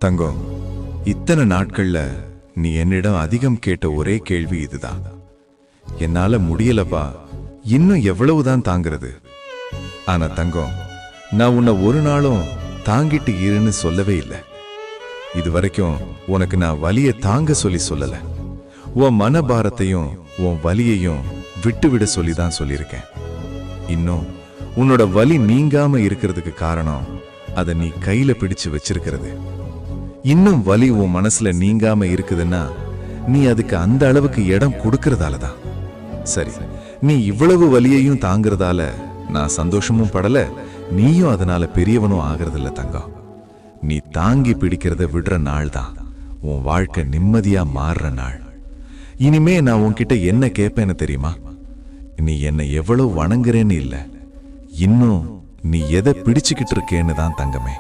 தங்கம், இத்தனை நாட்கள்ல நீ என்னிடம் அதிகம் கேட்ட ஒரே கேள்வி இதுதான். என்னால முடியலப்பா, இன்னும் எவ்வளவுதான் தாங்கிறது? ஆனா தங்கம், நான் உன்னை ஒரு நாளும் தாங்கிட்டு இருன்னு சொல்லவே இல்லை. இது வரைக்கும் உனக்கு நான் வலியை தாங்க சொல்லல. உன் மனபாரத்தையும் உன் வலியையும் விட்டுவிட சொல்லிதான் சொல்லியிருக்கேன். இன்னும் உன்னோட வலி நீங்காம இருக்கிறதுக்கு காரணம் அதை நீ கையில பிடிச்சு வச்சிருக்கிறது. இன்னும் வலி உன் மனசுல நீங்காம இருக்குதுன்னா நீ அதுக்கு அந்த அளவுக்கு இடம் கொடுக்கறதாலதான். சரி, நீ இவ்வளவு வலியையும் தாங்கிறதால நான் சந்தோஷமும் படல, நீயும் அதனால பெரியவனும் ஆகிறதில்ல தங்கம். நீ தாங்கி பிடிக்கிறத விடுற நாள் தான் உன் வாழ்க்கை நிம்மதியா மாறுற நாள். இனிமே நான் உன்கிட்ட என்ன கேட்பேன்னு தெரியுமா? நீ என்னை எவ்வளவு வணங்குறேன்னு இல்ல, இன்னும் நீ எதை பிடிச்சுக்கிட்டு இருக்கேன்னு தான் தங்கமே.